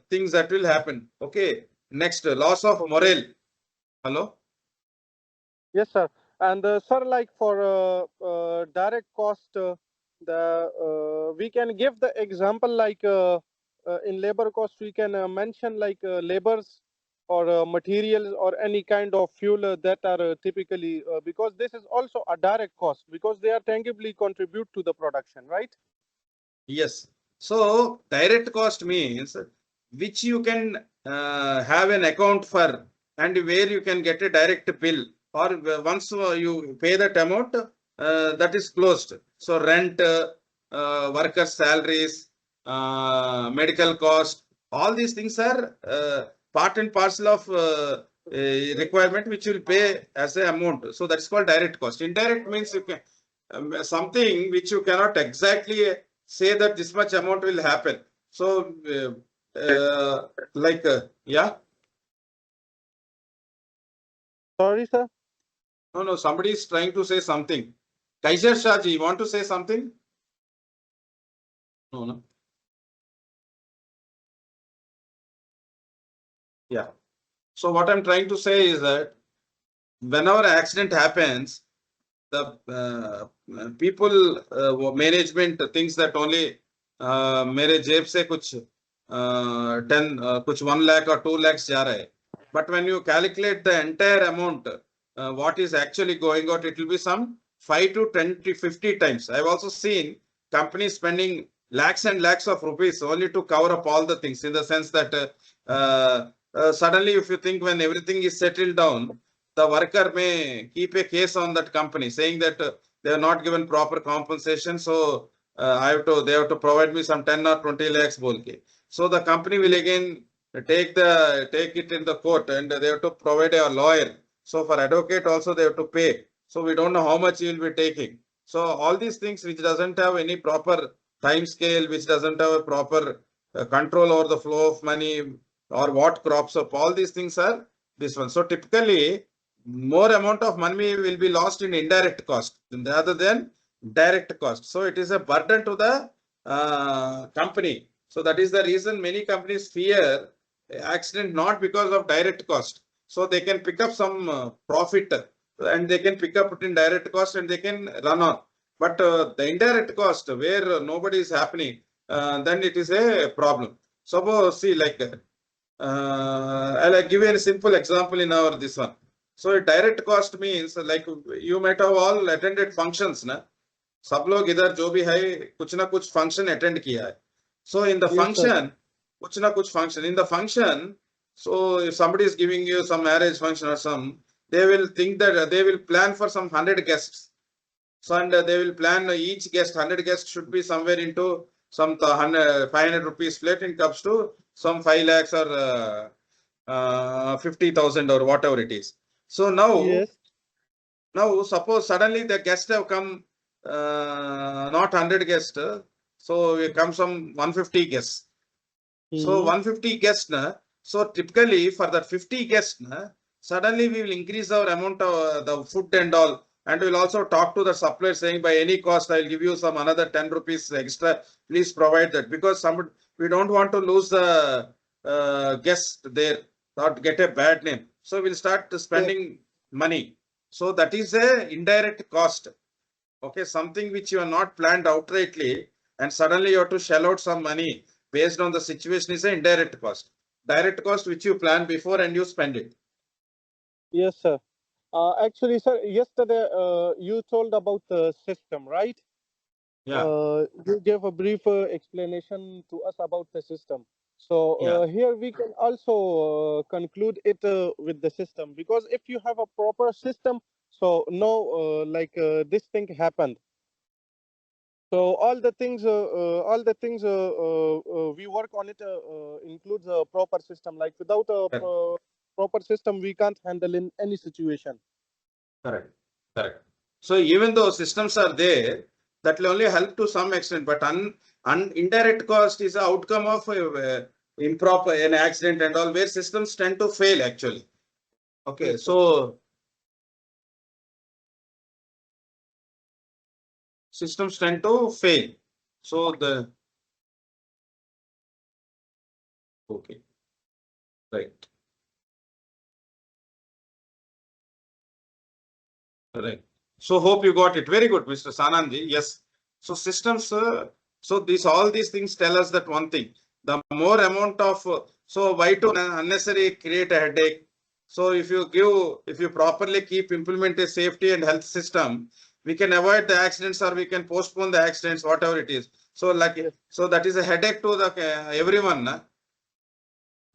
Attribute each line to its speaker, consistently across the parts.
Speaker 1: things that will happen. Okay. Next, loss of morale. Hello.
Speaker 2: Yes, sir. And sir, like for direct cost, we can give the example like in labor cost we can mention like labors or materials or any kind of fuel that are typically because this is also a direct cost because they are tangibly contribute to the production, right?
Speaker 1: Yes. So direct cost means which you can have an account for and where you can get a direct bill, or once you pay that amount, that is closed. So rent, workers' salaries, medical cost, all these things are part and parcel of requirement which you will pay as a amount. So that's called direct cost. Indirect means you can something which you cannot exactly say that this much amount will happen. So, yeah,
Speaker 2: Sorry, sir.
Speaker 1: no, somebody is trying to say something. Kaiser Shahji, you want to say something? No. Yeah. So what I'm trying to say is that whenever an accident happens, the people management thinks that only मेरे जेब से कुछ 10 कुछ 1 lakh or 2 lakhs जा रहा है. But when you calculate the entire amount, what is actually going out, it will be some 5 to 10 to 50 times. I've also seen companies spending lakhs and lakhs of rupees only to cover up all the things, in the sense that suddenly if you think when everything is settled down, the worker may keep a case on that company saying that they are not given proper compensation. So they have to provide me some 10 or 20 lakhs bolke. So the company will again take it in the court, and they have to provide a lawyer. So for advocate also they have to pay. So we don't know how much you will be taking. So all these things which doesn't have any proper time scale, which doesn't have a proper control over the flow of money or what crops up, all these things are this one. So typically more amount of money will be lost in indirect cost rather than direct cost. So it is a burden to the company. So that is the reason many companies fear accident, not because of direct cost. So they can pick up some profit and they can pick up it in direct cost and they can run on. But the indirect cost where nobody is happening, then it is a problem. Suppose see like I'll give you a simple example in our this one. So direct cost means like you might have all attended functions, na? सब लोग इधर जो भी है कुछ ना कुछ function attend किया है. So in the
Speaker 2: Yes, sir.
Speaker 1: function, कुछ ना कुछ function. In the function, so if somebody is giving you some marriage function or some, they will think that they will plan for some 100 guests. So and they will plan each guest, 100 guests should be somewhere into some 500 rupees plate. It comes to some 5 lakhs or 50,000 or whatever it is. So
Speaker 2: Yes.
Speaker 1: now suppose suddenly the guests have come, not 100 guests, so it comes some 150 guests. So
Speaker 2: Hmm.
Speaker 1: 150 guests, na, so typically for that 50 guests, na, suddenly we will increase our amount of the food and all, and we'll also talk to the supplier saying by any cost I'll give you some another 10 rupees extra. Please provide that, because some we don't want to lose the guest there, not get a bad name. So we'll start
Speaker 2: Yes.
Speaker 1: spending money. So that is a indirect cost. Okay, something which you are not planned outrightly, and suddenly you have to shell out some money based on the situation is an indirect cost. Direct cost which you plan before and you spend it.
Speaker 2: Yes, sir. Actually, sir, yesterday you told about the system, right?
Speaker 1: Yeah,
Speaker 2: You gave a brief explanation to us about the system. So
Speaker 1: yeah,
Speaker 2: here we can also conclude it with the system because if you have a proper system, so no, this thing happened. So all the things we work on it includes a proper system. Like without a
Speaker 1: correct,
Speaker 2: proper system, we can't handle in any situation.
Speaker 1: correct, correct. So even though systems are there, that will only help to some extent, but indirect cost is the outcome of improper an accident and all, where systems tend to fail actually. Okay,
Speaker 2: Yes, sir.
Speaker 1: so systems tend to fail. So Okay. Right. Right. So hope you got it. Very good, Mr. Sananji. Yes. So systems. So all these things tell us that one thing. The more amount of so why to unnecessary create a headache. So if you properly keep implement a safety and health system, we can avoid the accidents or we can postpone the accidents, whatever it is. So like
Speaker 2: Yes.
Speaker 1: so that is a headache to the everyone.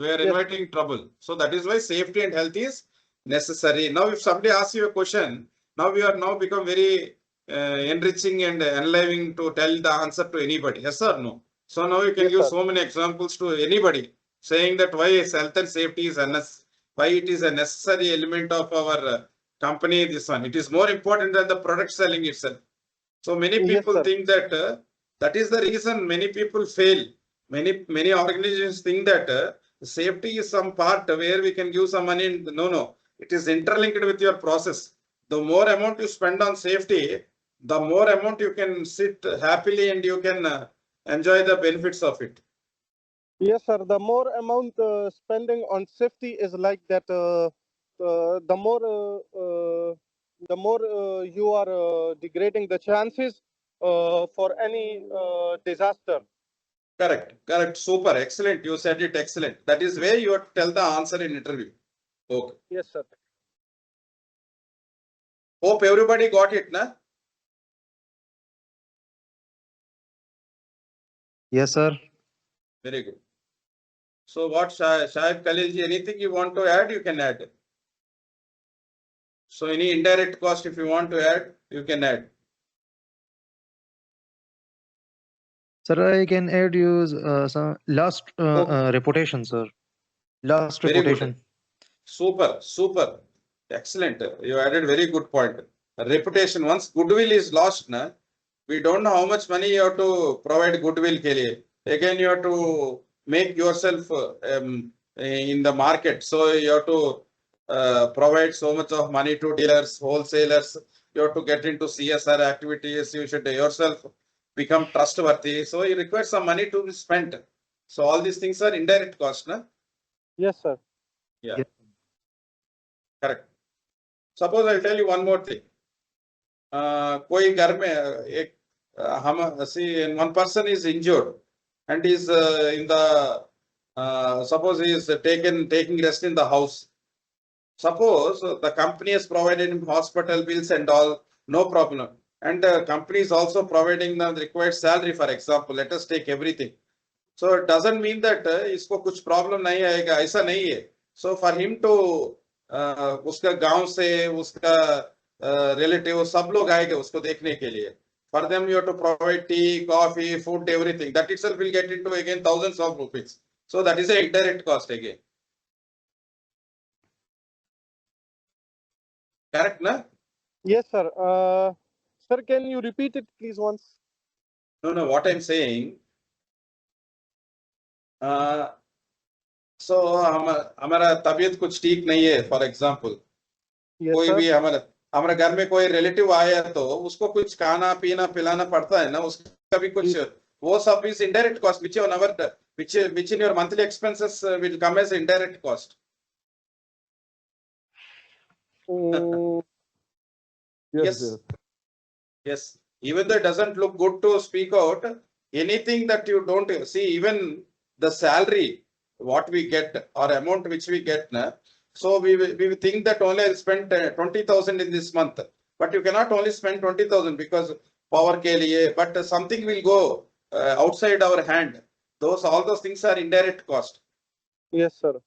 Speaker 1: We are
Speaker 2: Yes.
Speaker 1: inviting trouble. So that is why safety and health is necessary. Now, if somebody asks you a question, now we are now become very enriching and enlivening to tell the answer to anybody. Yes or no? So now you can
Speaker 2: Yes,
Speaker 1: give
Speaker 2: sir.
Speaker 1: so many examples to anybody saying that why health and safety is why it is a necessary element of our company. This one, it is more important than the product selling itself. So many
Speaker 2: Yes,
Speaker 1: people
Speaker 2: sir.
Speaker 1: think that that is the reason many people fail. Many organizations think that safety is some part where we can give some money. No, no, it is interlinked with your process. The more amount you spend on safety, the more amount you can sit happily and you can enjoy the benefits of it.
Speaker 2: Yes, sir. The more amount spending on safety is like that. The more you are degrading the chances for any disaster.
Speaker 1: Correct, correct, super, excellent. You said it excellent. That is where you tell the answer in interview. Okay.
Speaker 2: Yes, sir.
Speaker 1: Hope everybody got it, na?
Speaker 3: Yes, sir.
Speaker 1: Very good. So what, Shaib Khalilji, anything you want to add, you can add. So any indirect cost, if you want to add, you can add.
Speaker 3: Sir, I can add you some last
Speaker 2: Okay.
Speaker 3: reputation, sir. Last
Speaker 1: Very
Speaker 3: reputation.
Speaker 1: good. Super, super. Excellent. You added very good point. Reputation, once goodwill is lost, na, we don't know how much money you have to provide goodwill ke liye. Again, you have to make yourself in the market. So you have to provide so much of money to dealers, wholesalers. You have to get into CSR activities. You should yourself become trustworthy. So you require some money to be spent. So all these things are indirect cost, na?
Speaker 2: Yes, sir.
Speaker 1: Yeah,
Speaker 3: Yes.
Speaker 1: correct. Suppose I'll tell you one more thing. कोई घर में एक हम see one person is injured and is in the suppose he is taking rest in the house. Suppose the company has provided him hospital bills and all, no problem. And the company is also providing the required salary, for example. Let us take everything. So it doesn't mean that इसको कुछ problem नहीं आएगा, ऐसा नहीं है. So for him to उसका गांव से उसका रिलेटिव सब लोग आएंगे उसको देखने के लिए. For them you have to provide tea, coffee, food, everything. That itself will get into again thousands of rupees. So that is a indirect cost again. Correct, na?
Speaker 2: Yes, sir. Sir, can you repeat it, please, once?
Speaker 1: No, no. What I'm saying. सो हमारा तबीयत कुछ ठीक नहीं है for example
Speaker 2: Yes,
Speaker 1: कोई
Speaker 2: sir.
Speaker 1: भी हमारे हमारे घर में कोई रिलेटिव आया तो उसको कुछ खाना पीना पिलाना पड़ता है ना उसका भी कुछ वो सब is indirect cost which on our which in your monthly expenses will come as indirect cost
Speaker 2: Mm, yes,
Speaker 1: yes
Speaker 2: yes.
Speaker 1: yes even though it doesn't look good to speak out anything that you don't see even the salary what we get or amount which we get na, so we think that only I'll spend 20,000 in this month but you cannot only spend 20,000 because power ke liye but something will go outside our hand those all those things are indirect cost.
Speaker 2: Yes, sir.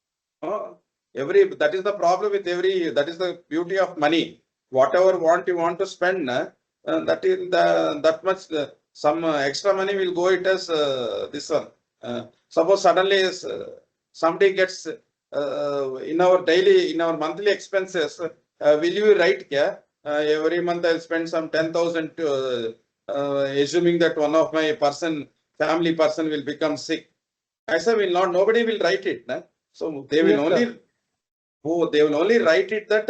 Speaker 1: Every that is the problem with every that is the beauty of money whatever want you want to spend that is the that much some extra money will go it as this one suppose suddenly somebody gets in our daily in our monthly expenses will you write yeah every month I'll spend some 10,000 to assuming that one of my family person will become sick I say will not nobody will write it na? So they will
Speaker 2: Yes,
Speaker 1: only
Speaker 2: sir.
Speaker 1: they will only write it that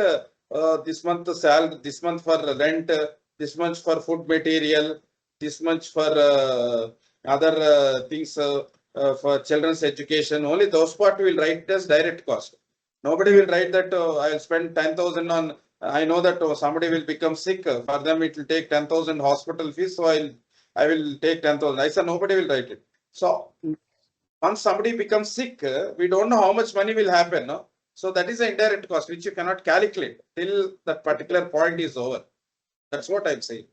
Speaker 1: this month salary, this month for rent, this much for food material, this much for other things, for children's education. Only those part will write as direct cost. Nobody will write that I will spend 10,000 on. I know that somebody will become sick. For them, it will take 10,000 hospital fees. So I will take 10,000. I said nobody will write it. So once somebody becomes sick, we don't know how much money will happen. No? So that is an indirect cost which you cannot calculate till that particular point is over. That's what I'm saying.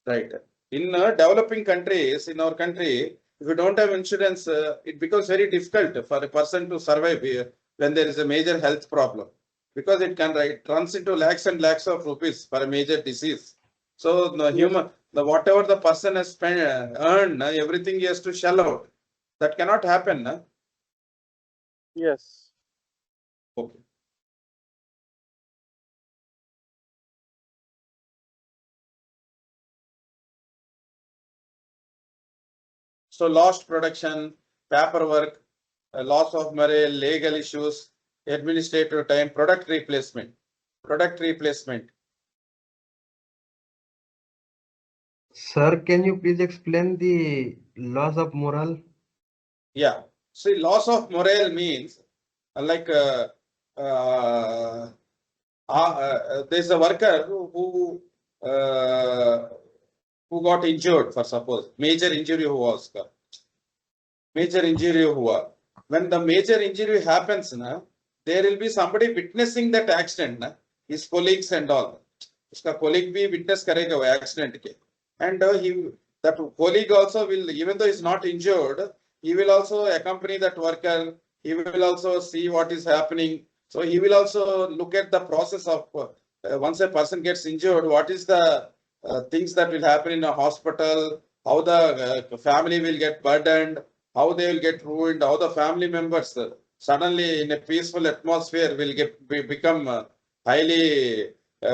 Speaker 1: Right. In developing countries, in our country, if you don't have insurance, it becomes very difficult for a person to survive here when there is a major health problem, because it can it runs into lakhs and lakhs of rupees for a major disease. So the human, the whatever the person has spent, earned, everything he has to shell out. That cannot happen.
Speaker 2: Yes.
Speaker 1: Okay. So lost production, paperwork, loss of morale, legal issues, administrative time, product replacement. Product replacement.
Speaker 4: Sir, can you please explain the loss of morale?
Speaker 1: Yeah. See, loss of morale means like there's a worker who got injured, for suppose major injury major injury when the major injury happens na, there will be somebody witnessing that accident na, his colleagues and all. Uska colleague भी witness करेगा वो accident के, and he that colleague also will, even though he is not injured, he will also accompany that worker. He will also see what is happening. So he will also look at the process of once a person gets injured, what is the things that will happen in a hospital, how the family will get burdened, how they will get ruined, how the family members suddenly in a peaceful atmosphere will become highly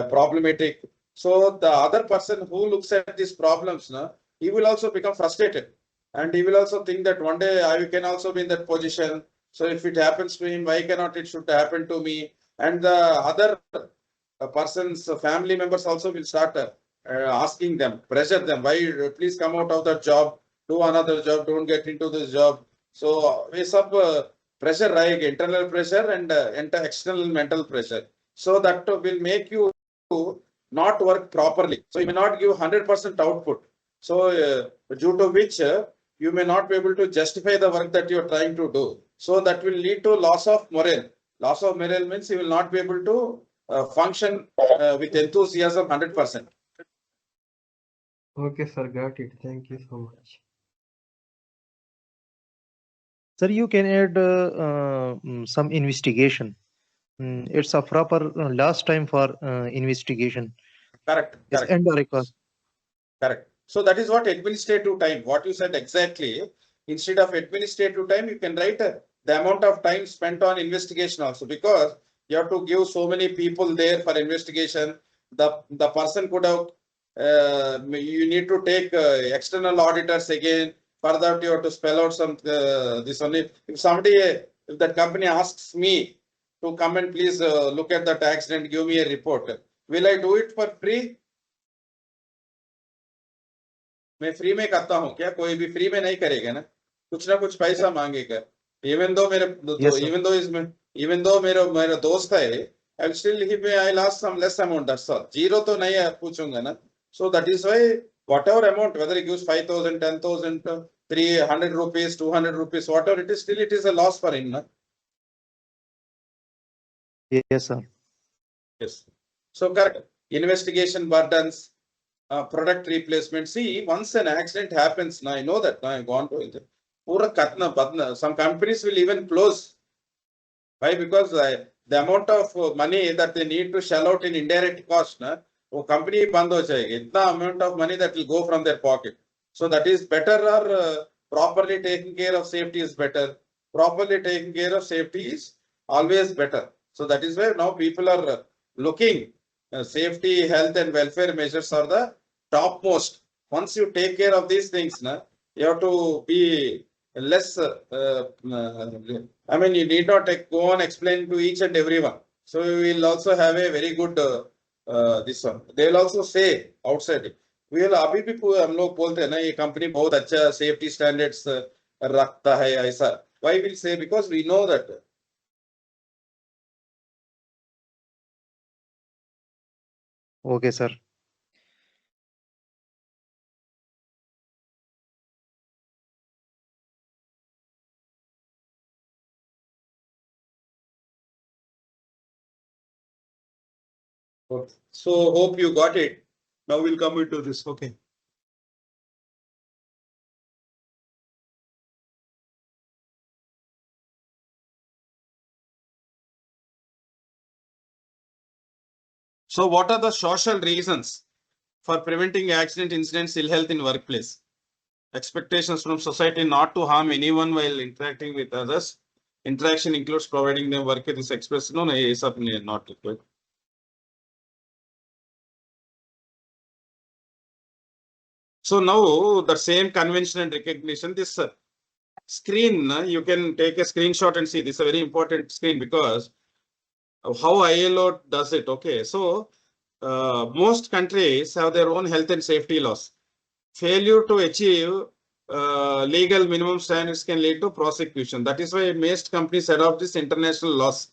Speaker 1: problematic. So the other person who looks at these problems, he will also become frustrated, and he will also think that one day I can also be in that position. So if it happens to him, why cannot it should happen to me? And the other person's family members also will start asking them, pressure them, why please come out of that job, do another job, don't get into this job. So we sub pressure, right? Internal pressure and external mental pressure. So that will make you not work properly. So you may not give 100% output. So due to which you may not be able to justify the work that you are trying to do. So that will lead to loss of morale. Loss of morale means you will not be able to function with enthusiasm 100%.
Speaker 4: Okay, sir, got it. Thank you so much.
Speaker 3: Sir, you can add some investigation. It's a proper last time for investigation.
Speaker 1: Correct.
Speaker 3: It's
Speaker 1: Correct.
Speaker 3: end or record.
Speaker 1: Correct. So that is what administrative time, what you said exactly. Instead of administrative time, you can write the amount of time spent on investigation also, because you have to give so many people there for investigation. The person could have, you need to take external auditors again. For that, you have to spell out some, this only. If somebody, if that company asks me to come and please look at that accident, give me a report, will I do it for free? मैं free में करता हूँ क्या? कोई भी free में नहीं करेगा ना कुछ पैसा मांगेगा. Even though मेरे
Speaker 3: Yes, sir.
Speaker 1: even though मेरा दोस्त है, I'll still I'll ask some less amount. That's all. Zero तो नहीं पूछूंगा ना. So that is why whatever amount, whether it gives 5,000, 10,000, 300 rupees, 200 rupees, whatever it is, still it is a loss for him. Na?
Speaker 3: Yes, sir.
Speaker 1: Yes. So correct. Investigation burdens. Product replacement. See, once an accident happens, now I know that. Now I've gone to it. Pura katna badna. Some companies will even close. Why? Because the amount of money that they need to shell out in indirect cost, वो company बंद हो जाएगी. इतना amount of money that will go from their pocket. So that is better, or properly taking care of safety is better. Properly taking care of safety is always better. So that is why now people are looking. Safety, health, and welfare measures are the topmost. Once you take care of these things, you have to be less. I mean, you need not go on explaining to each and everyone. So you will also have a very good this one. They will also say outside, will अभी भी हम लोग बोलते हैं ना ये company बहुत अच्छा सेफ्टी स्टैंडर्ड्स रखता है ऐसा. Why will say? Because we know that.
Speaker 3: Okay, sir.
Speaker 1: Okay. So hope you got it. Now we'll come into this. Okay. So what are the social reasons for preventing accident, incidents, ill health in workplace? Expectations from society not to harm anyone while interacting with others. Interaction includes providing them work with this express. No, ये सब not required. So now the same convention and recognition, this screen, you can take a screenshot and see. This is a very important screen because of how ILO does it. Okay, so most countries have their own health and safety laws. Failure to achieve legal minimum standards can lead to prosecution. That is why most companies adopt this international laws.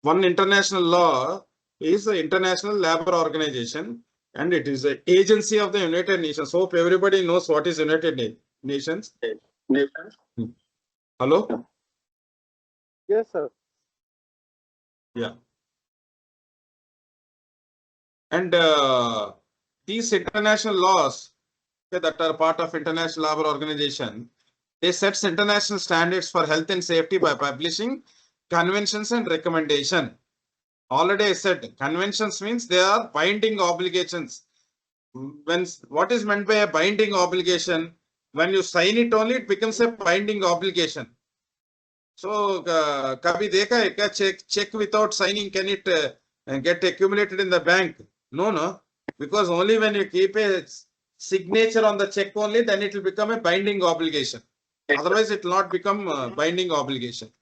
Speaker 1: One international law is the International Labour Organization, and it is an agency of the United Nations. Hope everybody knows what is United Nations. Hello?
Speaker 2: Yes, sir.
Speaker 1: Yeah. And these international laws that are part of International Labour Organization, they set international standards for health and safety by publishing conventions and recommendation. Already I said conventions means they are binding obligations. When what is meant by a binding obligation? When you sign it only, it becomes a binding obligation. So कभी देखा है क्या check without signing can it get accumulated in the bank? No, because only when you keep a signature on the check only, then it will become a binding obligation. Otherwise, it will not become a binding obligation.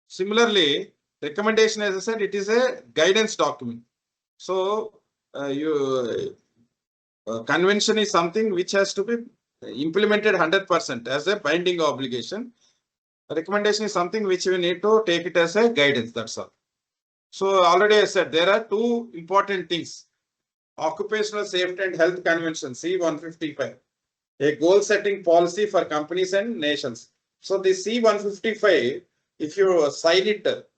Speaker 1: Similarly, recommendation, as I said, it is a guidance document. So convention is something which has to be implemented 100% as a binding obligation. Recommendation is something which we need to take it as a guidance. That's all. So already I said there are two important things. Occupational Safety and Health Convention, C-155, a goal setting policy for companies and nations. So the C-155, if you sign it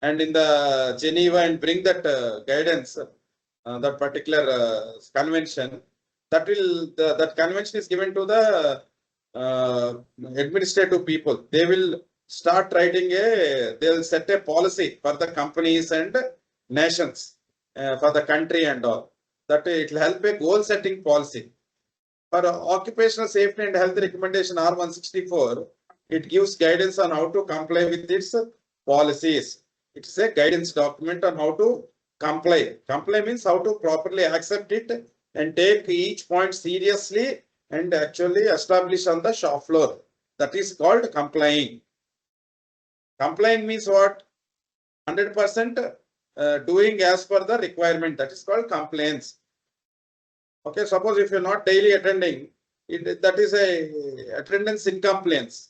Speaker 1: and in the Geneva and bring that guidance, that particular convention, that convention is given to the administrative people. They will start writing they will set a policy for the companies and nations, for the country and all. That it will help a goal setting policy. For occupational safety and health recommendation R164, it gives guidance on how to comply with its policies. It's a guidance document on how to comply. Comply means how to properly accept it and take each point seriously and actually establish on the shop floor. That is called complying. Complying means what? 100% doing as per the requirement. That is called compliance. Okay, suppose if you're not daily attending, that is a attendance incompliance.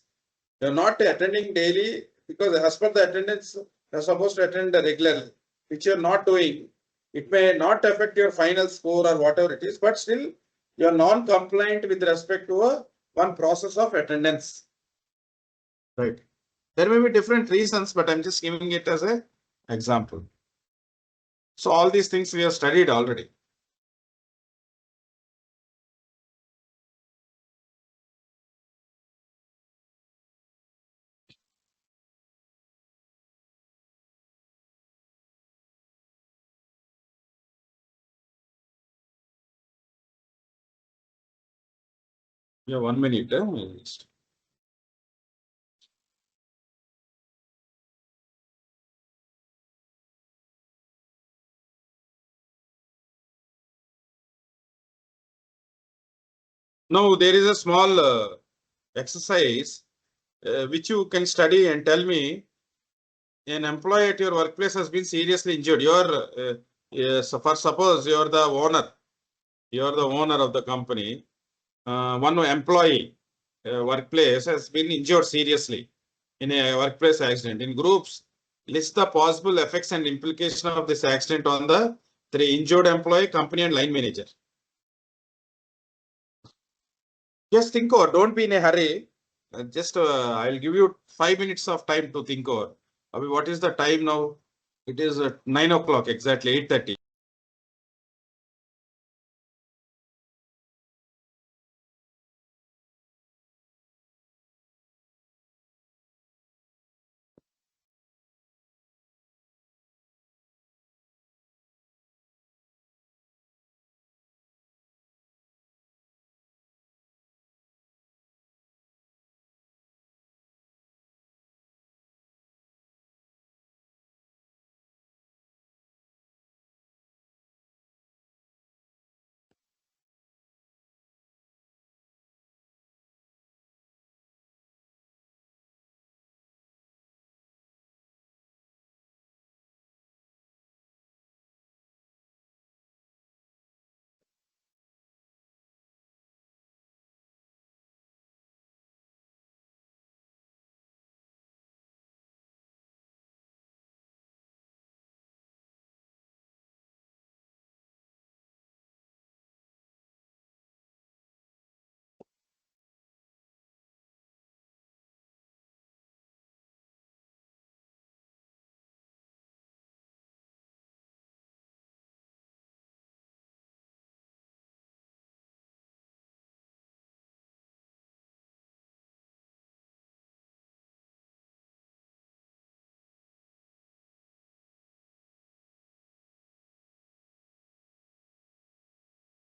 Speaker 1: You're not attending daily because as per the attendance, you're supposed to attend regularly, which you're not doing. It may not affect your final score or whatever it is, but still you're non-compliant with respect to one process of attendance. Right. There may be different reasons, but I'm just giving it as an example. So all these things we have studied already. Yeah, 1 minute. Now there is a small exercise which you can study and tell me an employee at your workplace has been seriously injured. So for suppose you are the owner, of the company. One employee workplace has been injured seriously in a workplace accident. In groups, list the possible effects and implication of this accident on the injured employee, company, and line manager. Just think over. Don't be in a hurry. I'll give you 5 minutes of time to think over. What is the time now? It is 9 o'clock exactly, 8:30.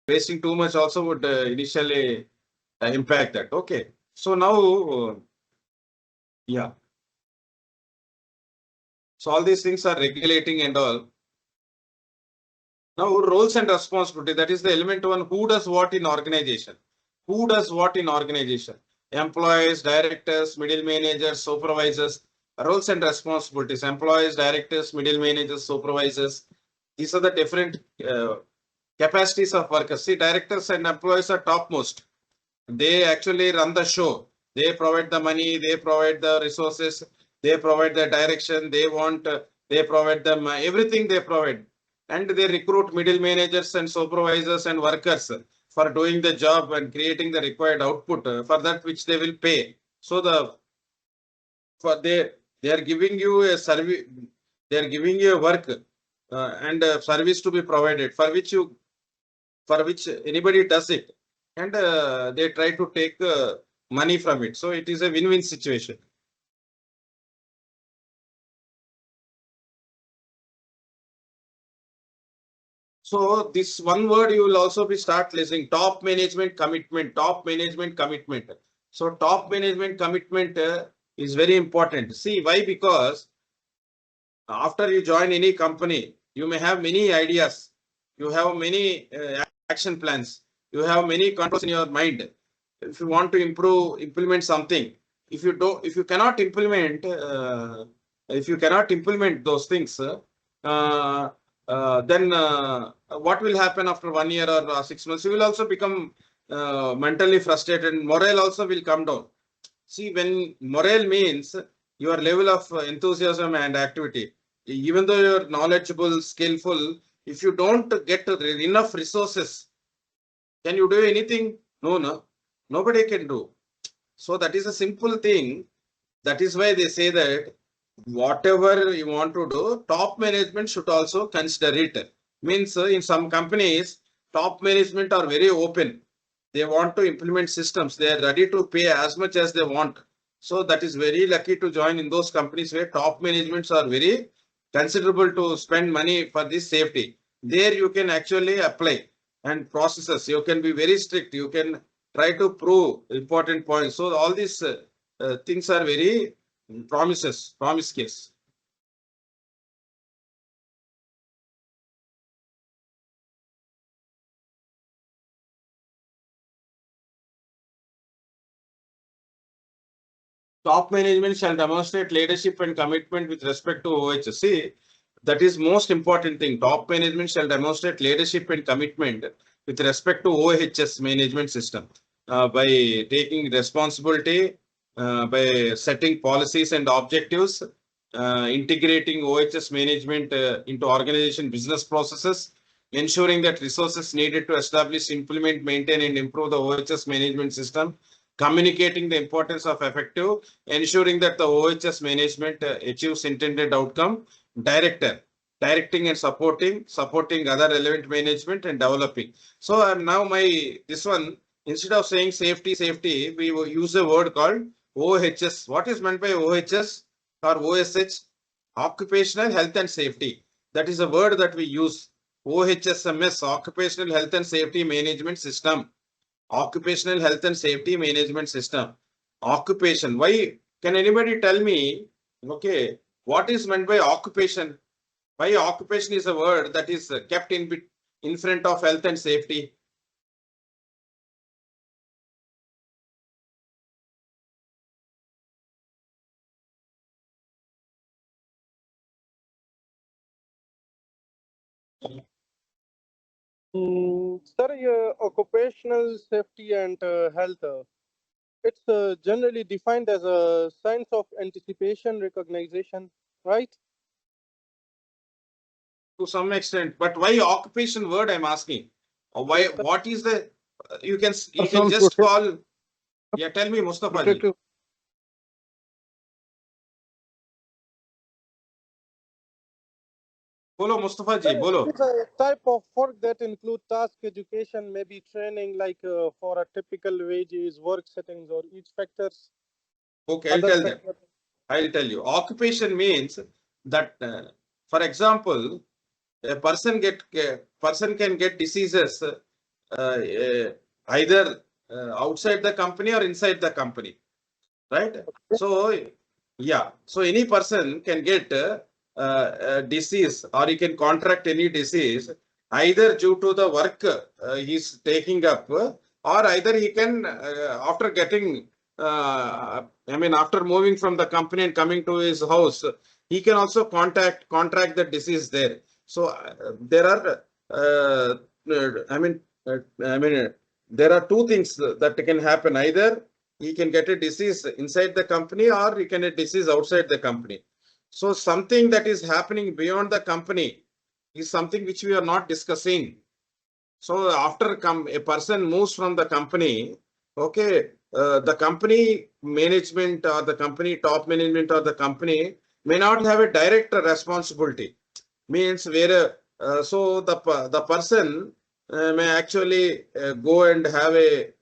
Speaker 1: Wasting too much also would initially impact that. Okay. So now, yeah. So all these things are regulating and all. Now, roles and responsibility, that is the element one. Who does what in organization? Who does what in organization? Employees, directors, middle managers, supervisors. Roles and responsibilities. Employees, directors, middle managers, supervisors. These are the different capacities of workers. See, directors and employees are topmost. They actually run the show. They provide the money, they provide the resources, they provide the direction, they provide them everything they provide. And they recruit middle managers and supervisors and workers for doing the job and creating the required output for that which they will pay. So they are giving you a service, they are giving you a work and service to be provided for which anybody does it, and they try to take money from it. So it is a win-win situation. So this one word you will also be start listening: top management commitment. Top management commitment. So top management commitment is very important. See why? Because after you join any company, you may have many ideas, you have many action plans, you have many controls in your mind. If you want to implement something, if you cannot implement, those things, then what will happen after 1 year or 6 months? You will also become mentally frustrated, and morale also will come down. See, when morale means your level of enthusiasm and activity, even though you're knowledgeable, skillful, if you don't get enough resources, can you do anything? No, no, nobody can do. So that is a simple thing. That is why they say that whatever you want to do, top management should also consider it. Means in some companies, top management are very open. They want to implement systems. They are ready to pay as much as they want. So that is very lucky to join in those companies where top managements are very considerable to spend money for this safety. There you can actually apply and processes. You can be very strict. You can try to prove important points. So all these things are very promise case. top management shall demonstrate leadership and commitment with respect to OHS. See, that is most important thing. Top management shall demonstrate leadership and commitment with respect to OHS management system by taking responsibility, by setting policies and objectives, integrating OHS management into organization business processes, ensuring that resources needed to establish, implement, maintain, and improve the OHS management system, communicating the importance of effective, ensuring that the OHS management achieves intended outcome, director, directing and supporting other relevant management and developing. So now this one, instead of saying safety, we will use a word called OHS. What is meant by OHS or OSH? Occupational health and safety. That is a word that we use. OHSMS, Occupational Health and Safety Management System. Occupational Health and Safety Management System. Occupation. Why? Can anybody tell me, okay, what is meant by occupation? Why occupation is a word that is kept in front of health and safety?
Speaker 2: Sir, occupational safety and health, it's generally defined as a science of anticipation, recognition, right?
Speaker 1: To some extent, but why occupation word I'm asking? Or why?
Speaker 2: Yes, sir.
Speaker 1: What is the? You can
Speaker 2: Some
Speaker 1: just call. Yeah, tell me, Mustafa ji.
Speaker 2: protective.
Speaker 1: Bolo, Mustafa
Speaker 2: Sir,
Speaker 1: ji, bolo.
Speaker 2: it is a type of work that include task, education, maybe training, like for a typical wages, work settings, or each factors.
Speaker 1: Okay, I'll
Speaker 2: Other
Speaker 1: tell them.
Speaker 2: factors.
Speaker 1: I'll tell you. Occupation means that, for example, a person can get diseases either outside the company or inside the company, right? So yeah, so any person can get a disease, or he can contract any disease either due to the work he's taking up, or either he can after getting after moving from the company and coming to his house, he can also contract the disease there. So there are I mean there are two things that can happen. Either he can get a disease inside the company, or he can get a disease outside the company. So something that is happening beyond the company is something which we are not discussing. So after a person moves from the company, okay, the company management or the company top management or the company may not have a direct responsibility. Means where so the person may actually go and have a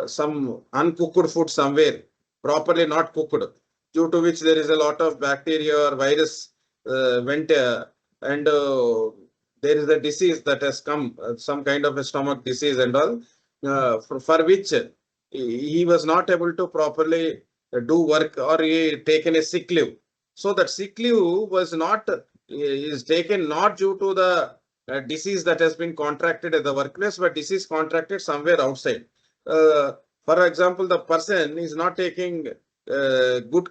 Speaker 1: some uncooked food somewhere, properly not cooked, due to which there is a lot of bacteria or virus went and there is a disease that has come, some kind of a stomach disease and all, for which he was not able to properly do work, or he taken a sick leave. So that sick leave was not is taken not due to the disease that has been contracted at the workplace, but disease contracted somewhere outside. Uh, for example, the person is not taking good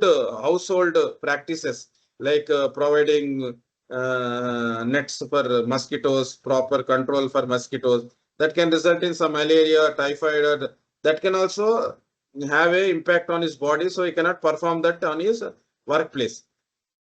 Speaker 1: household practices, like providing nets for mosquitoes, proper control for mosquitoes. That can result in some malaria, typhoid, or that can also have a impact on his body. So he cannot perform that on his workplace.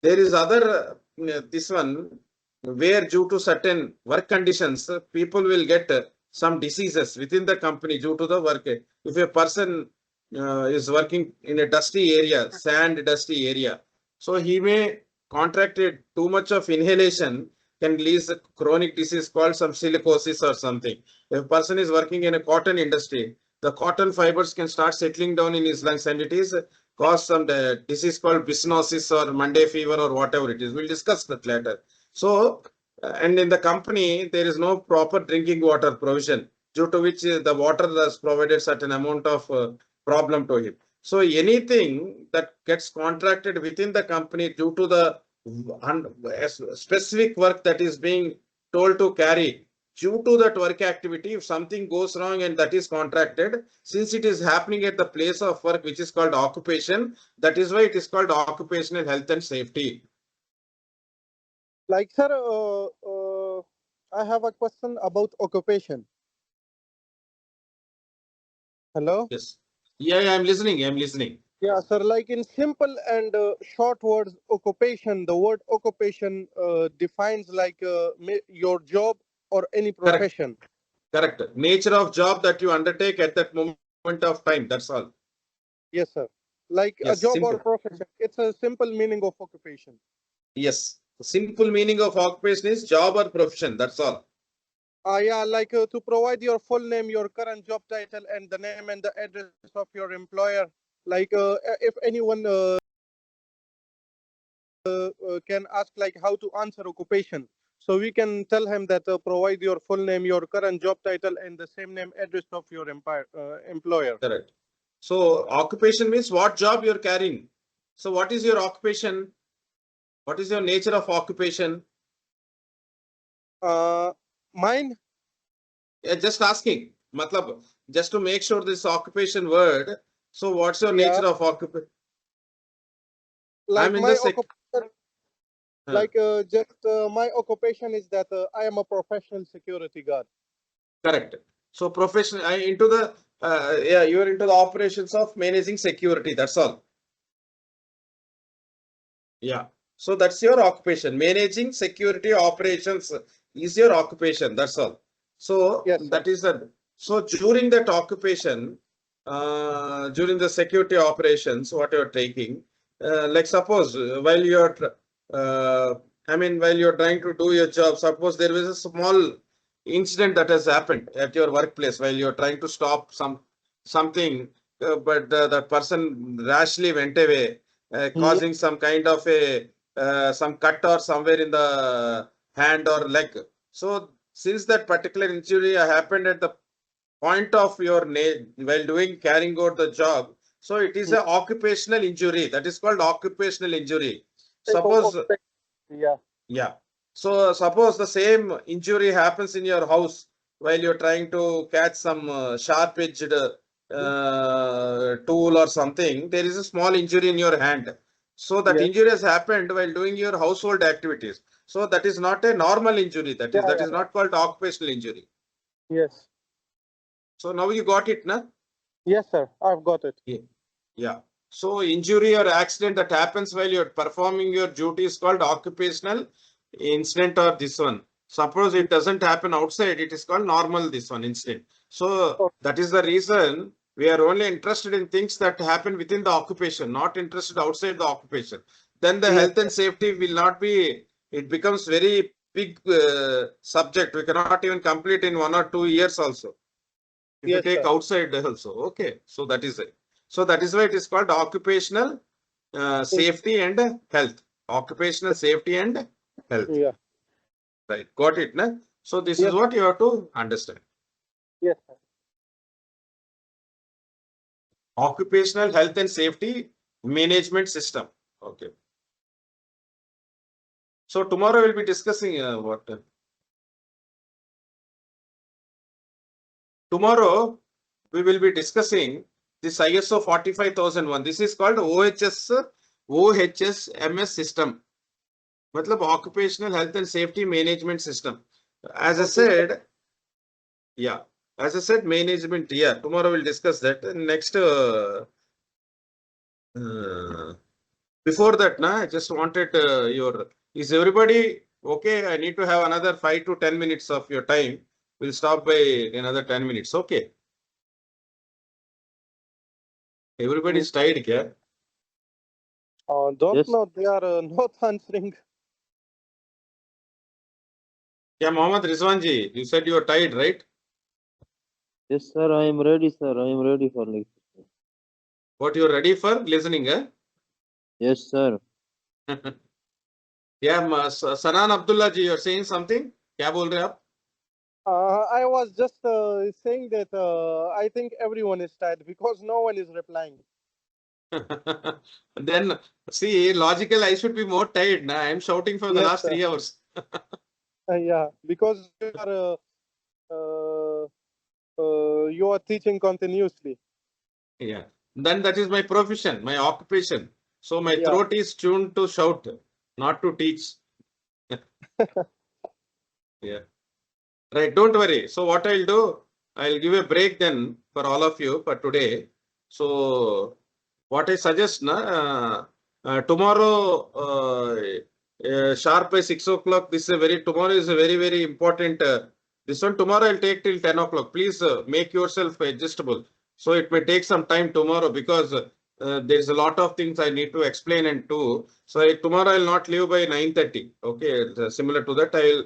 Speaker 1: There is other this one where due to certain work conditions, people will get some diseases within the company due to the work. If a person is working in a dusty area, sand dusty area, so he may contracted too much of inhalation, can lead a chronic disease called some silicosis or something. If a person is working in a cotton industry, the cotton fibers can start settling down in his lungs, and it is cause some disease called bisonosis or Monday fever or whatever it is. We'll discuss that later. So, and in the company, there is no proper drinking water provision, due to which the water has provided certain amount of problem to him. So anything that gets contracted within the company due to the specific work that is being told to carry, due to that work activity, if something goes wrong and that is contracted, since it is happening at the place of work, which is called occupation, that is why it is called occupational health and safety.
Speaker 2: Like, sir, I have a question about occupation. Hello?
Speaker 1: Yes. Yeah, I'm listening. I'm listening.
Speaker 2: Yeah, sir, like in simple and short words, occupation, the word occupation defines like your job or any
Speaker 1: Correct.
Speaker 2: profession.
Speaker 1: Correct. Nature of job that you undertake at that moment of time. That's all.
Speaker 2: Yes, sir. Like a
Speaker 1: Yes.
Speaker 2: job or
Speaker 1: Simple.
Speaker 2: profession. It's a simple meaning of occupation.
Speaker 1: Yes. The simple meaning of occupation is job or profession. That's all.
Speaker 2: Yeah, like to provide your full name, your current job title, and the name and the address of your employer. Like if anyone can ask like how to answer occupation, so we can tell him that provide your full name, your current job title, and the same name address of your employer.
Speaker 1: Correct. So occupation means what job you're carrying. So what is your occupation? What is your nature of occupation?
Speaker 2: Mine,
Speaker 1: Yeah, just asking. Matlab, just to make sure this occupation word. So what's your
Speaker 2: yeah,
Speaker 1: nature of occupation?
Speaker 2: like
Speaker 1: I'm in
Speaker 2: my
Speaker 1: the sec.
Speaker 2: occupation, like just my occupation is that I am a professional security guard.
Speaker 1: Correct. So professional, I into the yeah, you are into the operations of managing security. That's all. Yeah. So that's your occupation. Managing security operations is your occupation. That's all. So
Speaker 2: Yes, sir.
Speaker 1: that is the. So during that occupation, during the security operations, what you're taking, like suppose while you're, I mean, while you're trying to do your job, suppose there was a small incident that has happened at your workplace while you're trying to stop something, but that person rashly went away,
Speaker 2: Mhm.
Speaker 1: causing some kind of a some cut or somewhere in the hand or leg. So since that particular injury happened at the point of your while doing carrying out the job, so it is a occupational injury. That is called occupational injury.
Speaker 2: Type of
Speaker 1: Suppose
Speaker 2: occupation. Yeah.
Speaker 1: yeah. So suppose the same injury happens in your house while you're trying to catch some sharp-edged tool or something. There is a small injury in your hand. So that
Speaker 2: Yes.
Speaker 1: injury has happened while doing your household activities. So that is not a normal injury.
Speaker 2: Yeah,
Speaker 1: That
Speaker 2: yeah,
Speaker 1: is
Speaker 2: yeah.
Speaker 1: not called occupational injury.
Speaker 2: Yes.
Speaker 1: So now you got it, na?
Speaker 2: Yes, sir. I've got it.
Speaker 1: Yeah. Yeah. So injury or accident that happens while you're performing your duty is called occupational incident or this one. Suppose it doesn't happen outside, it is called normal this one incident. So
Speaker 2: Oh,
Speaker 1: that is the reason we are only interested in things that happen within the occupation, not interested outside the occupation. Then the
Speaker 2: yes,
Speaker 1: health and safety will not be, it becomes very big subject. We cannot even complete in 1 or 2 years also. If you
Speaker 2: yes,
Speaker 1: take
Speaker 2: sir.
Speaker 1: outside also, okay. So that is it. So that is why it is called occupational safety and health. Occupational safety and health.
Speaker 2: Yeah.
Speaker 1: Right. Got it, na? So this is
Speaker 2: Yes,
Speaker 1: what you have to understand.
Speaker 2: yes, sir.
Speaker 1: Occupational health and safety management system. Okay. So tomorrow we'll be discussing what. Tomorrow we will be discussing this ISO 45001. This is called OHSMS system. मतलब occupational health and safety management system. As I
Speaker 2: Okay, sir.
Speaker 1: said, yeah, as I said, management. Yeah, tomorrow we'll discuss that. And next, uh, before that, na, I just wanted your. Is everybody okay? I need to have another 5 to 10 minutes of your time. We'll stop by another 10 minutes. Okay.
Speaker 2: Mm,
Speaker 1: Everybody's tired, yeah.
Speaker 2: don't
Speaker 3: Yes,
Speaker 2: know. They are not answering.
Speaker 1: Yeah, Mohammed Rizwanji, you said you are tired, right?
Speaker 3: yes, sir. I am ready, sir. I am ready for lecture.
Speaker 1: What you're ready for listening, eh?
Speaker 3: Yes, sir.
Speaker 1: Yeah, Sanan Abdullah ji, you're saying something? क्या बोल रहे हैं आप?
Speaker 2: I was just saying that I think everyone is tired because no one is replying.
Speaker 1: Then see, logical, I should be more tired now. I'm shouting for the
Speaker 2: Yes,
Speaker 1: last
Speaker 2: sir.
Speaker 1: 3 hours.
Speaker 2: Yeah, because you are you are teaching continuously.
Speaker 1: Yeah. Then that is my profession, my occupation. So my
Speaker 2: Yeah.
Speaker 1: throat is tuned to shout, not to teach. Yeah. Right. Don't worry. So what I'll do, I'll give a break then for all of you for today. So what I suggest, tomorrow, sharp by 6 o'clock. Tomorrow is a very, very important. This one tomorrow I'll take till 10 o'clock. Please make yourself adjustable. So it may take some time tomorrow because there's a lot of things I need to explain and do. So tomorrow I'll not leave by 9:30. Okay, similar to that, I'll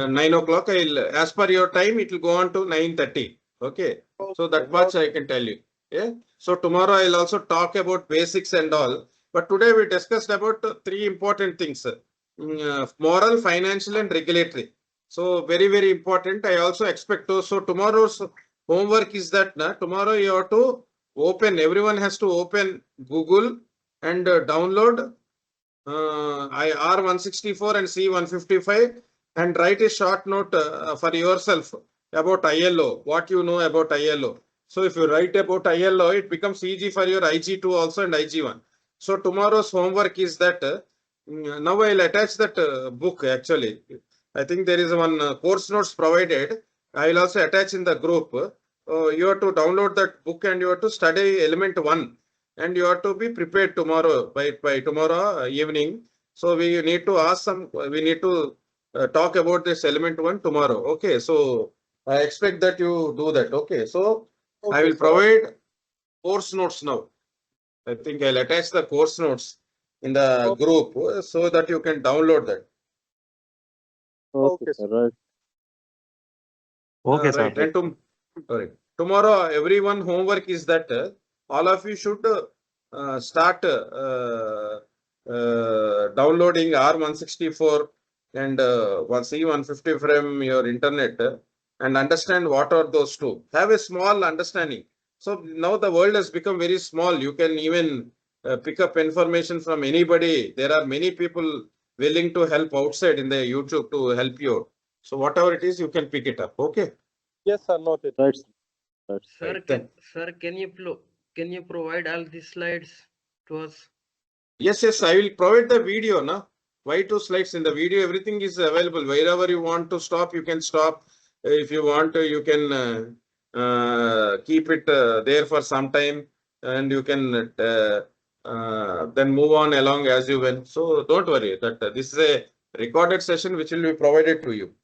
Speaker 1: 9 o'clock. As per your time, it will go on to 9:30. Okay, so that much I can tell you. Yeah. So tomorrow I'll also talk about basics and all. But today we discussed about three important things: moral, financial, and regulatory. So very, very important. I also expect to. So tomorrow's homework is that tomorrow you have to open. Everyone has to open Google and download R164 and C155 and write a short note for yourself about ILO, what you know about ILO. So if you write about ILO, it becomes easy for your IG2 also and IG1. So tomorrow's homework is that now I'll attach that book actually. I think there is one course notes provided. I will also attach in the group. You have to download that book and you have to study element 1 and you have to be prepared tomorrow by tomorrow evening. So we need to ask we need to talk about this element 1 tomorrow. Okay, so I expect that you do that. Okay, so I will provide course notes now. I think I'll attach the course notes in the group so that you can download that.
Speaker 2: Okay, sir.
Speaker 5: Right.
Speaker 3: Okay, sir.
Speaker 1: Right. And tomorrow, everyone homework is that all of you should start downloading R164 and C150 from your internet and understand what are those two. Have a small understanding. So now the world has become very small. You can even pick up information from anybody. There are many people willing to help outside in the YouTube to help you. So whatever it is, you can pick it up. Okay.
Speaker 2: Yes, sir. Noted.
Speaker 5: Right. Right.
Speaker 4: Sir,
Speaker 1: Right, then.
Speaker 4: can you provide all these slides to us?
Speaker 1: Yes, I will provide the video, na. Why two slides in the video? Everything is available. Wherever you want to stop, you can stop. If you want to, you can keep it there for some time, and you can then move on along as you went. So don't worry that this is a recorded session which will be provided to you.